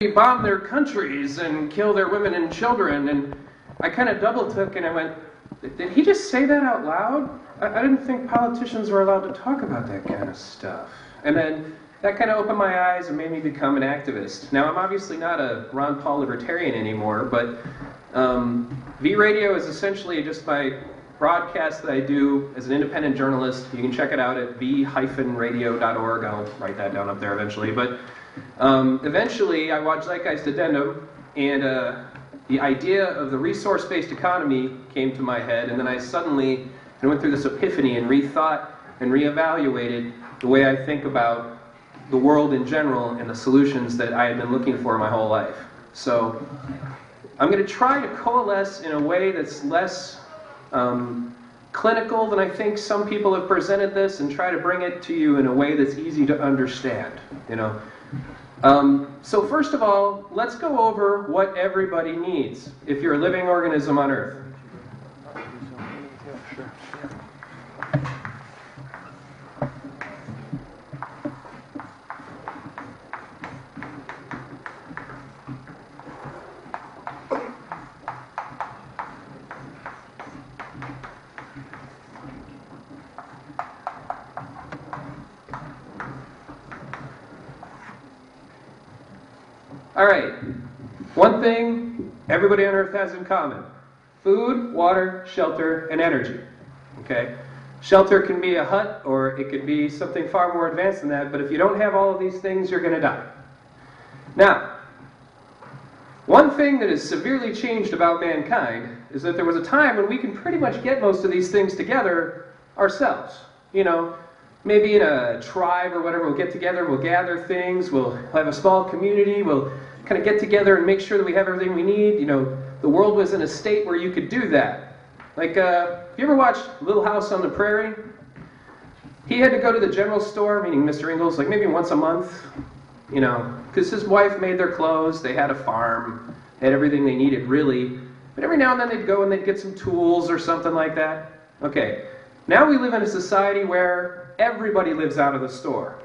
bomb their countries and kill their women and children. And I kind of double took and I went, did he just say that out loud? I didn't think politicians were allowed to talk about that kind of stuff. And then that kind of opened my eyes and made me become an activist. Now, I'm obviously not a Ron Paul libertarian anymore, but V-Radio is essentially just my broadcast that I do as an independent journalist. You can check it out at v-radio.org. I'll write that down up there eventually. But eventually, I watched Zeitgeist Addendum, and the idea of the resource-based economy came to my head, and then I suddenly went through this epiphany and rethought and reevaluated the way I think about the world in general and the solutions that I had been looking for my whole life. So I'm going to try to coalesce in a way that's less clinical than I think some people have presented this, and try to bring it to you in a way that's easy to understand, you know. So first of all, let's go over what everybody needs if you're a living organism on Earth. All right, one thing everybody on Earth has in common: food, water, shelter, and energy. Okay? Shelter can be a hut, or it could be something far more advanced than that, but if you don't have all of these things, you're going to die. Now, one thing that has severely changed about mankind is that there was a time when we can pretty much get most of these things together ourselves. You know, maybe in a tribe or whatever, we'll get together, we'll gather things, we'll have a small community, we'll kind of get together and make sure that we have everything we need. You know, the world was in a state where you could do that. Like, have you ever watched Little House on the Prairie? He had to go to the general store, meaning Mr. Ingalls, like maybe once a month, you know, because his wife made their clothes, they had a farm, they had everything they needed, really. But every now and then they'd go and they'd get some tools or something like that. Okay, now we live in a society where everybody lives out of the store.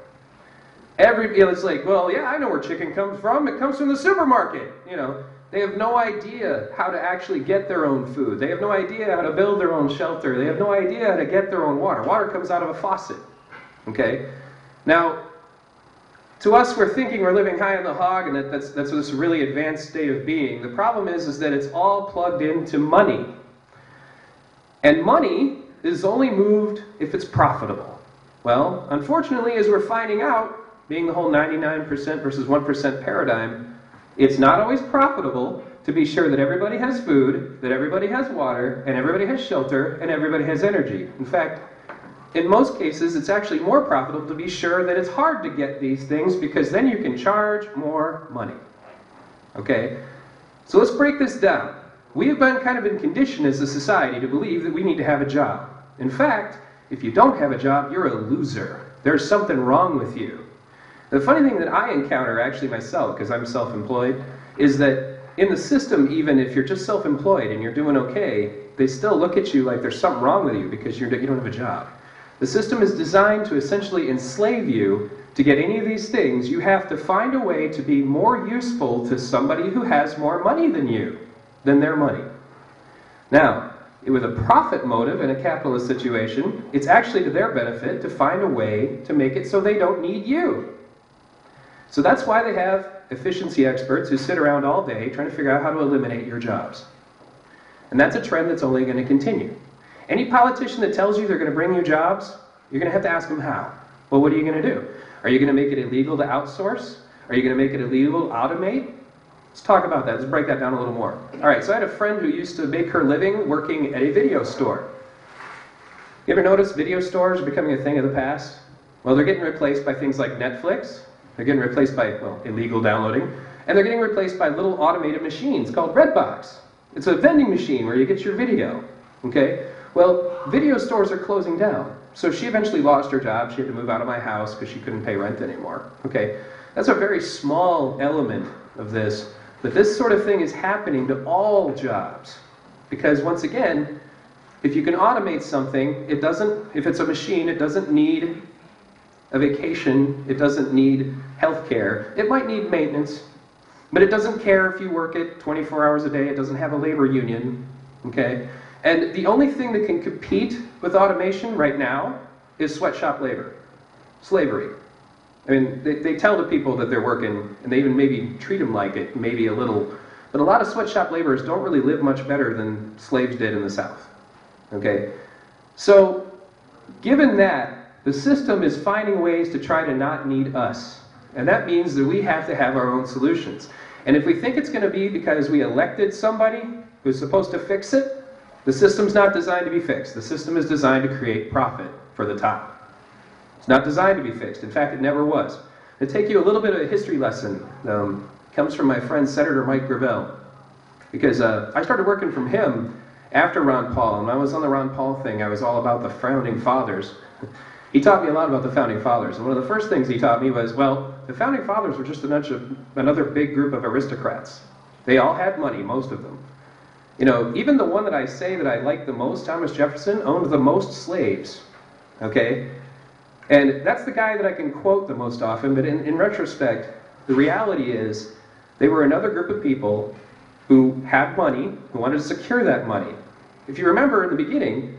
It's like, well, yeah, I know where chicken comes from. It comes from the supermarket. You know, they have no idea how to actually get their own food. They have no idea how to build their own shelter. They have no idea how to get their own water. Water comes out of a faucet. Okay? Now, to us, we're thinking we're living high on the hog, and that's this really advanced state of being. The problem is that it's all plugged into money. And money is only moved if it's profitable. Well, unfortunately, as we're finding out, being the whole 99% versus 1% paradigm, it's not always profitable to be sure that everybody has food, that everybody has water, and everybody has shelter, and everybody has energy. In fact, in most cases, it's actually more profitable to be sure that it's hard to get these things, because then you can charge more money. Okay? So let's break this down. We have been conditioned as a society to believe that we need to have a job. In fact, if you don't have a job, you're a loser. There's something wrong with you. The funny thing that I encounter, actually myself, because I'm self-employed, is that in the system, even if you're just self-employed and you're doing okay, they still look at you like there's something wrong with you because you don't have a job. The system is designed to essentially enslave you. To get any of these things, you have to find a way to be more useful to somebody who has more money than their money. Now, with a profit motive in a capitalist situation, it's actually to their benefit to find a way to make it so they don't need you. So that's why they have efficiency experts who sit around all day trying to figure out how to eliminate your jobs. And that's a trend that's only going to continue. Any politician that tells you they're going to bring you jobs, you're going to have to ask them how. Well, what are you going to do? Are you going to make it illegal to outsource? Are you going to make it illegal to automate? Let's talk about that. Let's break that down a little more. All right, so I had a friend who used to make her living working at a video store. You ever notice video stores are becoming a thing of the past? Well, they're getting replaced by things like Netflix. They're getting replaced by, well, illegal downloading. And they're getting replaced by little automated machines called Redbox. It's a vending machine where you get your video. Okay? Well, video stores are closing down. So she eventually lost her job. She had to move out of my house because she couldn't pay rent anymore. Okay? That's a very small element of this. But this sort of thing is happening to all jobs. Because once again, if you can automate something, it doesn't, if it's a machine, it doesn't need a vacation, it doesn't need health care. It might need maintenance, But it doesn't care if you work it 24 hours a day. It doesn't have a labor union, okay? And the only thing that can compete with automation right now is sweatshop labor, slavery. I mean, they tell the people that they're working, and they even maybe treat them like it, maybe a little. But a lot of sweatshop laborers don't really live much better than slaves did in the South, okay? So, given that, the system is finding ways to try to not need us. And that means that we have to have our own solutions. And if we think it's going to be because we elected somebody who's supposed to fix it, the system's not designed to be fixed. The system is designed to create profit for the top. It's not designed to be fixed. In fact, it never was. To take you a little bit of a history lesson, comes from my friend Senator Mike Gravel. Because I started working from him after Ron Paul. And when I was on the Ron Paul thing, I was all about the Founding Fathers. He taught me a lot about the Founding Fathers. And one of the first things he taught me was, well, the Founding Fathers were just another big group of aristocrats. They all had money, most of them. You know, even the one that I say that I like the most, Thomas Jefferson, owned the most slaves. Okay? And that's the guy that I can quote the most often, but in retrospect, the reality is they were another group of people who had money, who wanted to secure that money. If you remember in the beginning,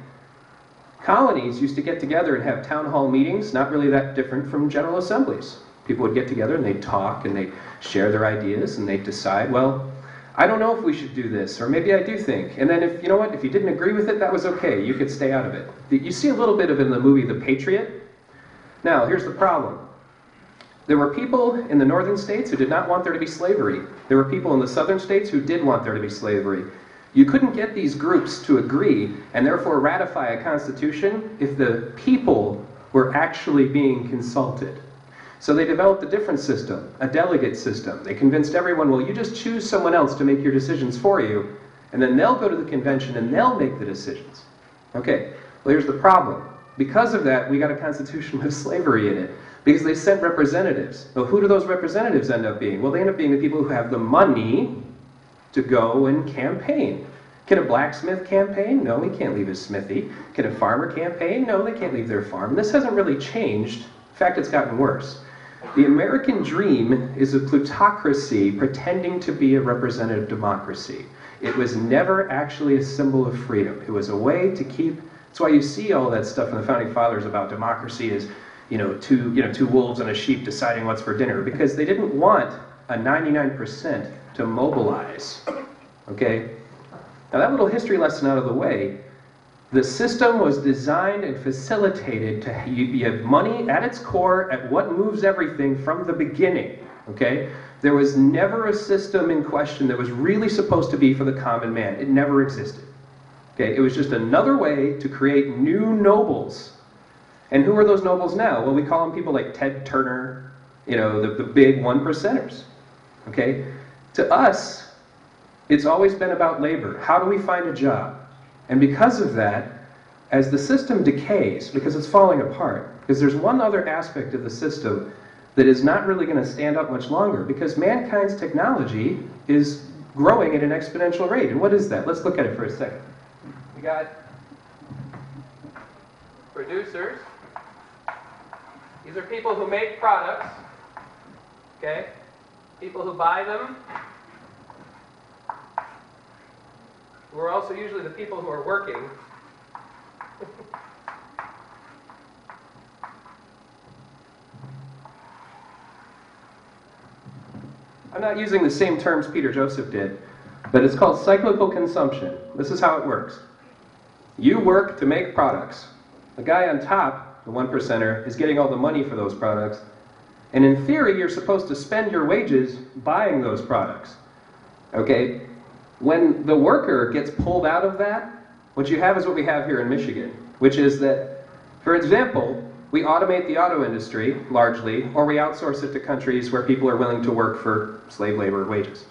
colonies used to get together and have town hall meetings, not really that different from general assemblies. People would get together and they'd talk and they'd share their ideas and they'd decide, well, I don't know if we should do this, or maybe I do think. And then if, you know what, if you didn't agree with it, that was okay. You could stay out of it. You see a little bit of it in the movie The Patriot. Now, here's the problem. There were people in the northern states who did not want there to be slavery. There were people in the southern states who did want there to be slavery. You couldn't get these groups to agree and therefore ratify a constitution if the people were actually being consulted. So they developed a different system, a delegate system. They convinced everyone, well, you just choose someone else to make your decisions for you, and then they'll go to the convention and they'll make the decisions. Okay, well, here's the problem. Because of that, we got a constitution with slavery in it, because they sent representatives. Well, who do those representatives end up being? Well, they end up being the people who have the money to go and campaign. Can a blacksmith campaign? No, he can't leave his smithy. Can a farmer campaign? No, they can't leave their farm. And this hasn't really changed. In fact, it's gotten worse. The American dream is a plutocracy pretending to be a representative democracy. It was never actually a symbol of freedom. It was a way to keep... That's why you see all that stuff in the Founding Fathers about democracy is, two wolves and a sheep deciding what's for dinner, because they didn't want a 99% to mobilize. Okay? Now that little history lesson out of the way, the system was designed and facilitated to you have money at its core at what moves everything from the beginning. Okay? There was never a system in question that was really supposed to be for the common man. It never existed. Okay? It was just another way to create new nobles. And who are those nobles now? Well, we call them people like Ted Turner, the big one percenters. Okay? To us, it's always been about labor. How do we find a job? And because of that, as the system decays, because it's falling apart, because there's one other aspect of the system that is not really going to stand up much longer, because mankind's technology is growing at an exponential rate. And what is that? Let's look at it for a second. We got producers. These are people who make products. Okay? People who buy them. Who are also usually the people who are working. I'm not using the same terms Peter Joseph did, but it's called cyclical consumption. This is how it works. You work to make products. The guy on top, the one percenter, is getting all the money for those products. And in theory, you're supposed to spend your wages buying those products. Okay? When the worker gets pulled out of that, what you have is what we have here in Michigan, which is that, for example, we automate the auto industry, largely, or we outsource it to countries where people are willing to work for slave labor wages.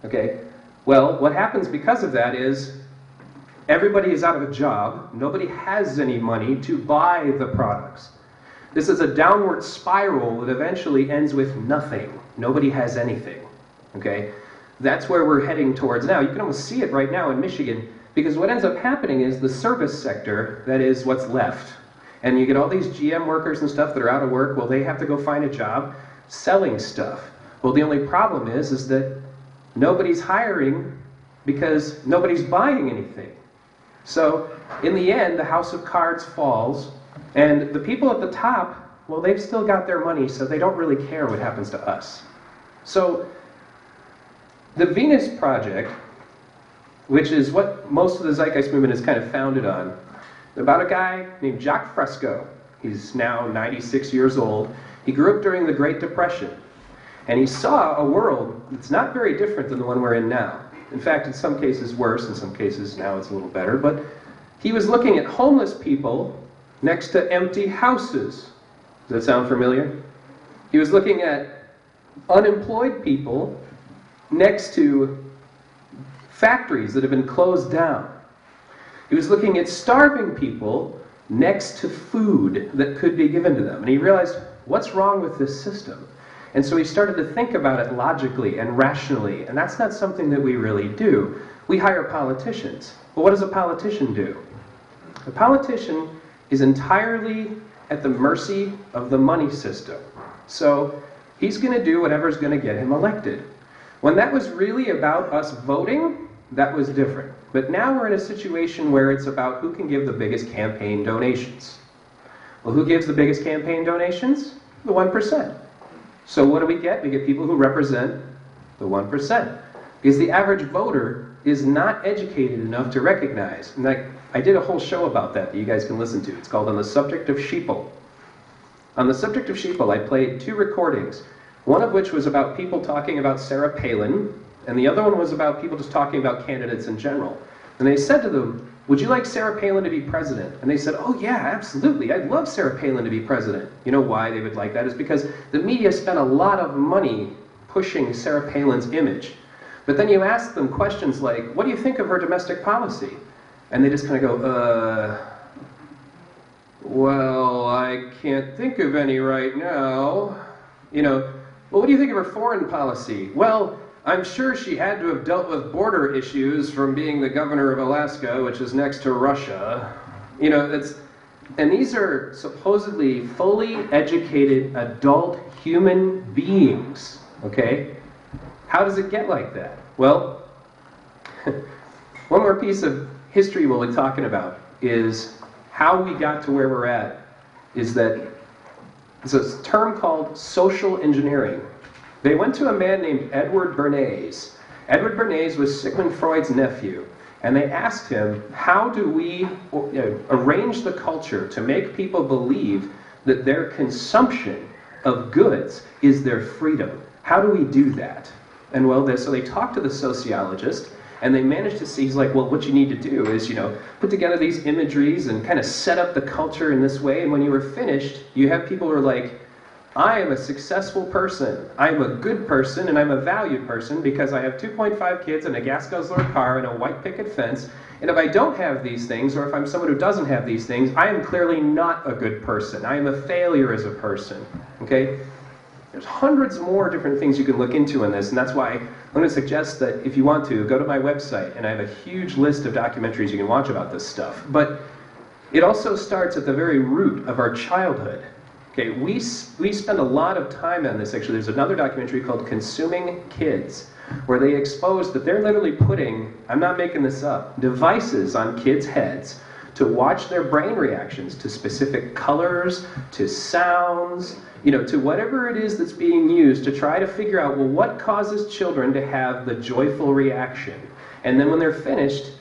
Okay? Well, what happens because of that is everybody is out of a job, nobody has any money to buy the products. This is a downward spiral that eventually ends with nothing. Nobody has anything. Okay? That's where we're heading towards now. You can almost see it right now in Michigan, because what ends up happening is the service sector, that is what's left. And you get all these GM workers and stuff that are out of work. Well, they have to go find a job selling stuff. Well, the only problem is that nobody's hiring because nobody's buying anything. So in the end, the house of cards falls, and the people at the top, well, they've still got their money, so they don't really care what happens to us. So the Venus Project, which is what most of the Zeitgeist movement is kind of founded on, about a guy named Jacques Fresco. He's now 96 years old. He grew up during the Great Depression, and he saw a world that's not very different than the one we're in now. In fact, in some cases worse, in some cases now it's a little better, but he was looking at homeless people next to empty houses. Does that sound familiar? He was looking at unemployed people next to factories that have been closed down. He was looking at starving people next to food that could be given to them. And he realized, what's wrong with this system? And so he started to think about it logically and rationally, and that's not something that we really do. We hire politicians. But what does a politician do? A politician is entirely at the mercy of the money system. So he's going to do whatever's going to get him elected. When that was really about us voting, that was different. But now we're in a situation where it's about who can give the biggest campaign donations. Well, who gives the biggest campaign donations? The 1%. So what do we get? We get people who represent the 1%. Because the average voter is not educated enough to recognize. And I did a whole show about that you guys can listen to. It's called On the Subject of Sheeple. On the subject of sheeple, I played 2 recordings. One of which was about people talking about Sarah Palin, and the other one was about people just talking about candidates in general. And they said to them, would you like Sarah Palin to be president? And they said, oh yeah, absolutely, I'd love Sarah Palin to be president. You know why they would like that? Is because the media spent a lot of money pushing Sarah Palin's image. But then you ask them questions like, what do you think of her domestic policy? And they just kind of go, well, I can't think of any right now. You know, well, what do you think of her foreign policy? Well, I'm sure she had to have dealt with border issues from being the governor of Alaska, which is next to Russia. You know, and these are supposedly fully educated adult human beings, okay? How does it get like that? Well, one more piece of history we'll be talking about is how we got to where we're at, is that it's a term called social engineering. They went to a man named Edward Bernays. Edward Bernays was Sigmund Freud's nephew, and they asked him, how do we arrange the culture to make people believe that their consumption of goods is their freedom? How do we do that? And well, so they talked to the sociologist, and they managed to see, he's like, well, what you need to do is, put together these imageries and kind of set up the culture in this way, and when you were finished, you have people who are like, I am a successful person, I'm a good person, and I'm a valued person because I have 2.5 kids and a gas guzzler car and a white picket fence, and if I don't have these things, or if I'm someone who doesn't have these things, I am clearly not a good person. I am a failure as a person, okay? There's hundreds more different things you can look into in this, and that's why I'm going to suggest that if you want to, go to my website, and I have a huge list of documentaries you can watch about this stuff. But it also starts at the very root of our childhood. Okay, we spend a lot of time on this, actually. There's another documentary called Consuming Kids, where they expose that they're literally putting, I'm not making this up, devices on kids' heads to watch their brain reactions to specific colors, to sounds, to whatever it is that's being used to try to figure out, well, what causes children to have the joyful reaction? And then when they're finished,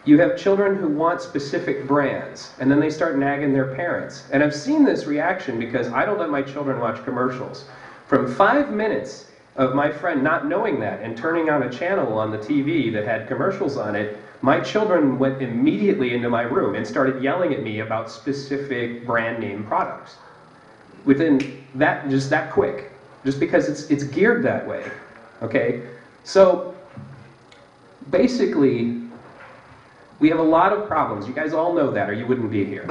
you have children who want specific brands, and then they start nagging their parents. And I've seen this reaction because I don't let my children watch commercials. From 5 minutes of my friend not knowing that and turning on a channel on the TV that had commercials on it, my children went immediately into my room and started yelling at me about specific brand name products. Within that, just that quick. Just because it's geared that way, okay? So, basically, we have a lot of problems. You guys all know that, or you wouldn't be here.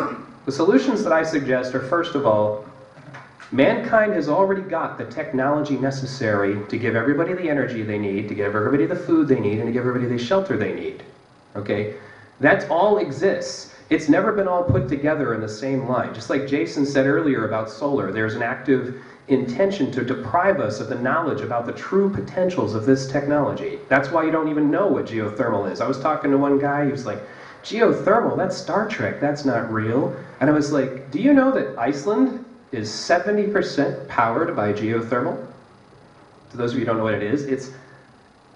The solutions that I suggest are, first of all, mankind has already got the technology necessary to give everybody the energy they need, to give everybody the food they need, and to give everybody the shelter they need. Okay? That all exists. It's never been all put together in the same line. Just like Jason said earlier about solar, there's an active intention to deprive us of the knowledge about the true potentials of this technology. That's why you don't even know what geothermal is. I was talking to one guy, he was like, geothermal, that's Star Trek, that's not real. And I was like, do you know that Iceland is 70% powered by geothermal? To those of you who don't know what it is, it's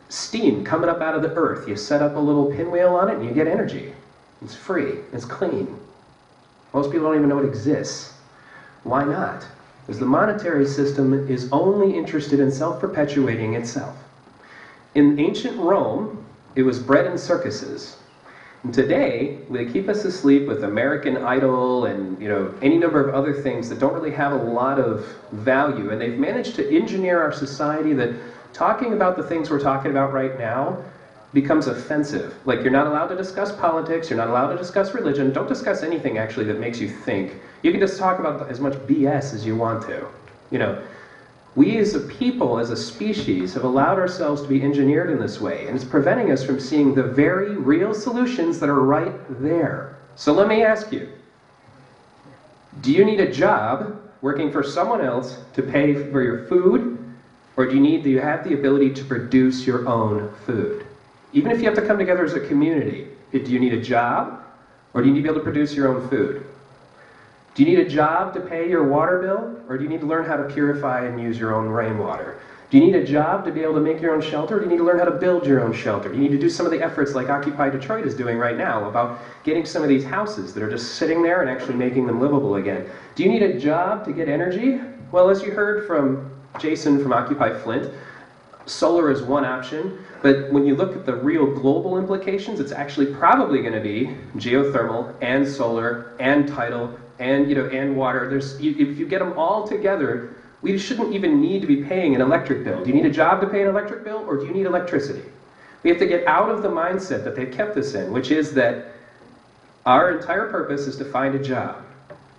steam coming up out of the earth. You set up a little pinwheel on it and you get energy. It's free, it's clean. Most people don't even know it exists. Why not? Because the monetary system is only interested in self-perpetuating itself. In ancient Rome, it was bread and circuses. And today, they keep us asleep with American Idol and any number of other things that don't really have a lot of value. And they've managed to engineer our society that talking about the things we're talking about right now becomes offensive. Like, you're not allowed to discuss politics, you're not allowed to discuss religion, don't discuss anything actually that makes you think. You can just talk about as much BS as you want to. We as a people, as a species, have allowed ourselves to be engineered in this way, and it's preventing us from seeing the very real solutions that are right there. So let me ask you, do you need a job working for someone else to pay for your food, or do you have the ability to produce your own food? Even if you have to come together as a community, do you need a job, or do you need to be able to produce your own food? Do you need a job to pay your water bill, or do you need to learn how to purify and use your own rainwater? Do you need a job to be able to make your own shelter, or do you need to learn how to build your own shelter? Do you need to do some of the efforts like Occupy Detroit is doing right now about getting some of these houses that are just sitting there and actually making them livable again? Do you need a job to get energy? Well, as you heard from Jason from Occupy Flint, solar is one option, but when you look at the real global implications, it's actually probably going to be geothermal and solar and tidal and water. If you get them all together, we shouldn't even need to be paying an electric bill. Do you need a job to pay an electric bill, or do you need electricity? We have to get out of the mindset that they've kept us in, which is that our entire purpose is to find a job.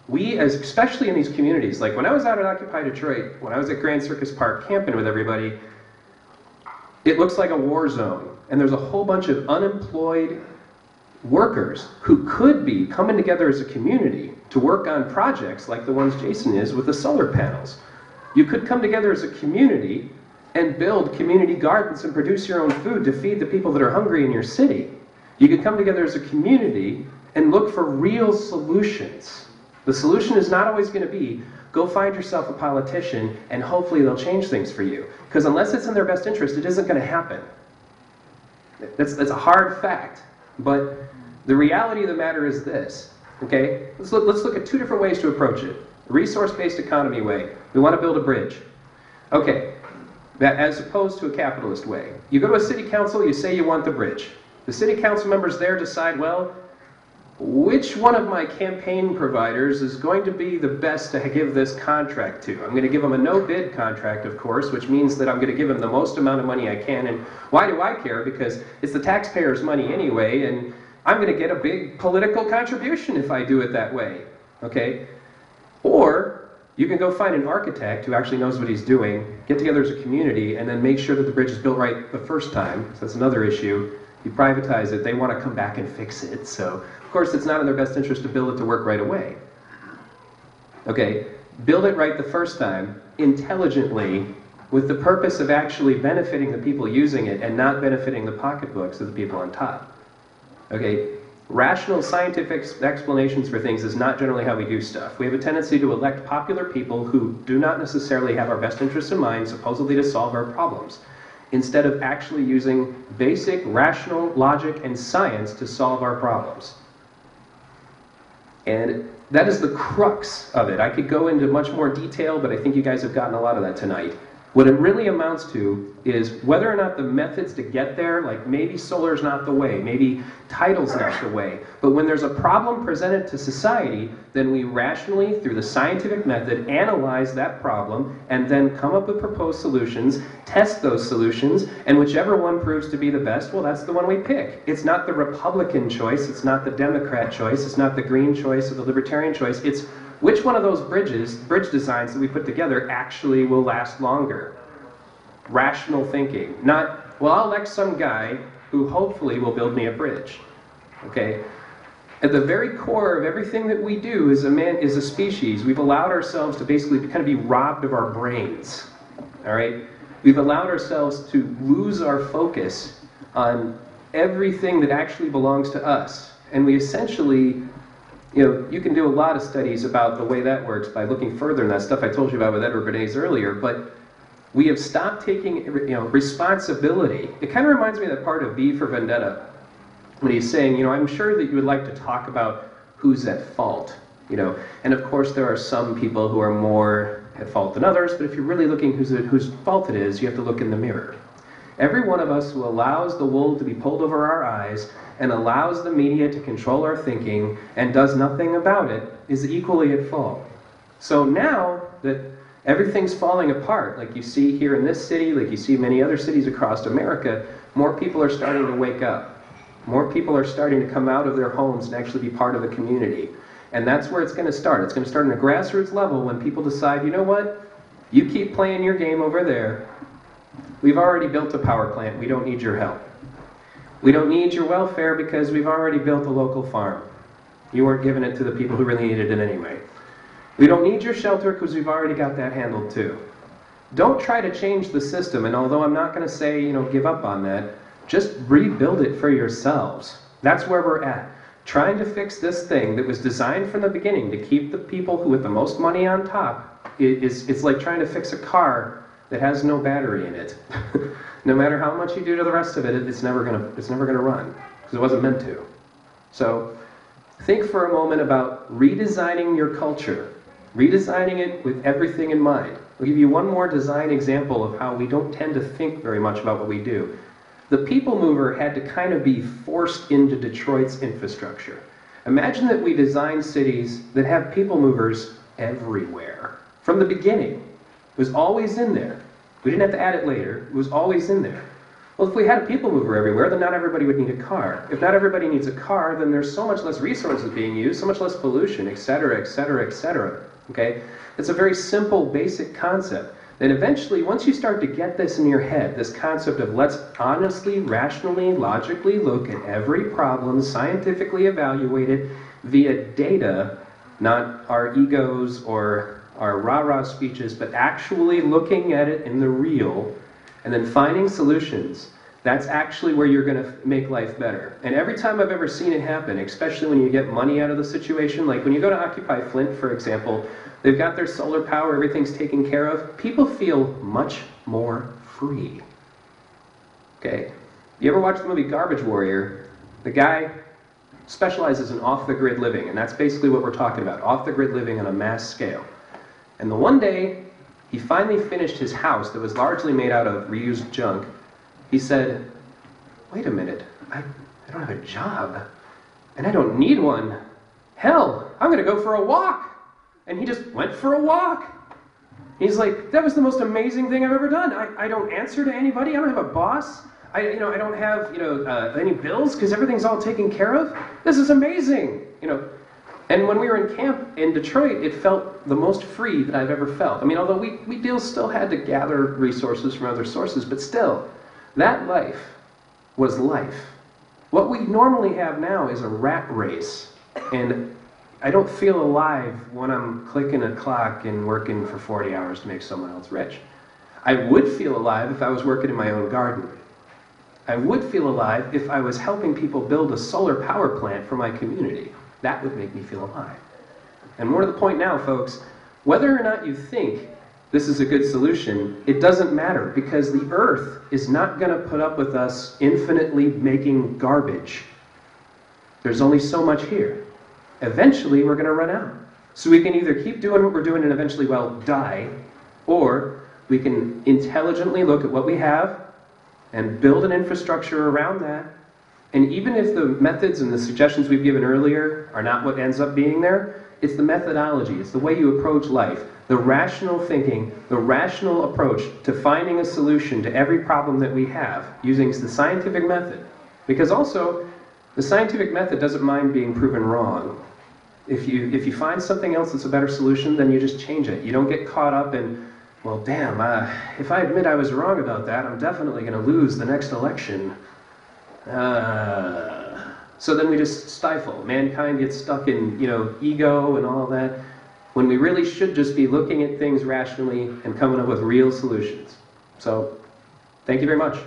We, especially in these communities, like when I was out at Occupy Detroit, when I was at Grand Circus Park camping with everybody, it looks like a war zone, and there's a whole bunch of unemployed workers who could be coming together as a community to work on projects like the ones Jason is with the solar panels. You could come together as a community and build community gardens and produce your own food to feed the people that are hungry in your city. You could come together as a community and look for real solutions. The solution is not always going to be, go find yourself a politician and hopefully they'll change things for you. Because unless it's in their best interest, it isn't going to happen. That's a hard fact. But the reality of the matter is this. Okay? Let's look at two different ways to approach it. A resource-based economy way. We want to build a bridge. Okay. As opposed to a capitalist way. You go to a city council, you say you want the bridge. The city council members there decide, well, which one of my campaign providers is going to be the best to give this contract to? I'm going to give them a no-bid contract, of course, which means that I'm going to give them the most amount of money I can. And why do I care? Because it's the taxpayers' money anyway, and I'm going to get a big political contribution if I do it that way. Okay? Or you can go find an architect who actually knows what he's doing, get together as a community, and then make sure that the bridge is built right the first time. So that's another issue. You privatize it, they want to come back and fix it. So, of course, it's not in their best interest to build it to work right away. Okay, build it right the first time, intelligently, with the purpose of actually benefiting the people using it and not benefiting the pocketbooks of the people on top. Okay, rational scientific explanations for things is not generally how we do stuff. We have a tendency to elect popular people who do not necessarily have our best interests in mind, supposedly to solve our problems, instead of actually using basic rational logic and science to solve our problems. And that is the crux of it. I could go into much more detail, but I think you guys have gotten a lot of that tonight. What it really amounts to is whether or not the methods to get there, like maybe solar's not the way, maybe tidal's not the way, but when there's a problem presented to society, then we rationally, through the scientific method, analyze that problem and then come up with proposed solutions, test those solutions, and whichever one proves to be the best, well, that's the one we pick. It's not the Republican choice, it's not the Democrat choice, it's not the Green choice or the Libertarian choice, it's which one of those bridge designs that we put together actually will last longer? Rational thinking. Not, well, I'll elect some guy who hopefully will build me a bridge. Okay? At the very core of everything that we do as a species, we've allowed ourselves to basically kind of be robbed of our brains. All right? We've allowed ourselves to lose our focus on everything that actually belongs to us. And we essentially, you can do a lot of studies about the way that works by looking further in that stuff I told you about with Edward Bernays earlier, but we have stopped taking responsibility. It kind of reminds me of that part of V for Vendetta, when he's saying, I'm sure that you would like to talk about who's at fault, and of course there are some people who are more at fault than others, but if you're really looking whose fault it is, you have to look in the mirror. Every one of us who allows the wool to be pulled over our eyes and allows the media to control our thinking and does nothing about it is equally at fault. So now that everything's falling apart, like you see here in this city, like you see many other cities across America, more people are starting to wake up. More people are starting to come out of their homes and actually be part of the community. And that's where it's going to start. It's going to start on a grassroots level when people decide, you know what? You keep playing your game over there. We've already built a power plant. We don't need your help. We don't need your welfare because we've already built a local farm. You weren't giving it to the people who really needed it anyway. We don't need your shelter because we've already got that handled too. Don't try to change the system, and although I'm not going to say, give up on that, just rebuild it for yourselves. That's where we're at. Trying to fix this thing that was designed from the beginning to keep the people who with the most money on top, it's like trying to fix a car that has no battery in it. No matter how much you do to the rest of it, it's never gonna run, because it wasn't meant to. So think for a moment about redesigning your culture, redesigning it with everything in mind. I'll give you one more design example of how we don't tend to think very much about what we do. The people mover had to kind of be forced into Detroit's infrastructure. Imagine that we design cities that have people movers everywhere. From the beginning. It was always in there. We didn't have to add it later. It was always in there. Well, if we had a people mover everywhere, then not everybody would need a car. If not everybody needs a car, then there's so much less resources being used, so much less pollution, etc., etc., etc. Okay? It's a very simple, basic concept. Then eventually, once you start to get this in your head, this concept of let's honestly, rationally, logically look at every problem, scientifically evaluate it via data, not our egos or our rah-rah speeches, but actually looking at it in the real, and then finding solutions, that's actually where you're going to make life better. And every time I've ever seen it happen, especially when you get money out of the situation, like when you go to Occupy Flint, for example, they've got their solar power, everything's taken care of. People feel much more free. Okay? You ever watch the movie Garbage Warrior? The guy specializes in off-the-grid living, and that's basically what we're talking about, off-the-grid living on a mass scale. And the one day, he finally finished his house that was largely made out of reused junk. He said, wait a minute, I don't have a job, and I don't need one. Hell, I'm going to go for a walk. And he just went for a walk. He's like, that was the most amazing thing I've ever done. I don't answer to anybody. I don't have a boss. I don't have any bills because everything's all taken care of. This is amazing. And when we were in camp in Detroit, it felt the most free that I've ever felt. I mean, although we still had to gather resources from other sources, but still, that life was life. What we normally have now is a rat race, and I don't feel alive when I'm clicking a clock and working for 40 hours to make someone else rich. I would feel alive if I was working in my own garden. I would feel alive if I was helping people build a solar power plant for my community. That would make me feel alive. And more to the point now, folks, whether or not you think this is a good solution, it doesn't matter, because the earth is not going to put up with us infinitely making garbage. There's only so much here. Eventually, we're going to run out. So we can either keep doing what we're doing and eventually, die, or we can intelligently look at what we have and build an infrastructure around that. And even if the methods and the suggestions we've given earlier are not what ends up being there, it's the methodology, it's the way you approach life, the rational thinking, the rational approach to finding a solution to every problem that we have using the scientific method. Because also, the scientific method doesn't mind being proven wrong. If you find something else that's a better solution, then you just change it. You don't get caught up in, well, damn, if I admit I was wrong about that, I'm definitely going to lose the next election. So then we just stifle. Mankind gets stuck in, ego and all that, when we really should just be looking at things rationally and coming up with real solutions. So, thank you very much.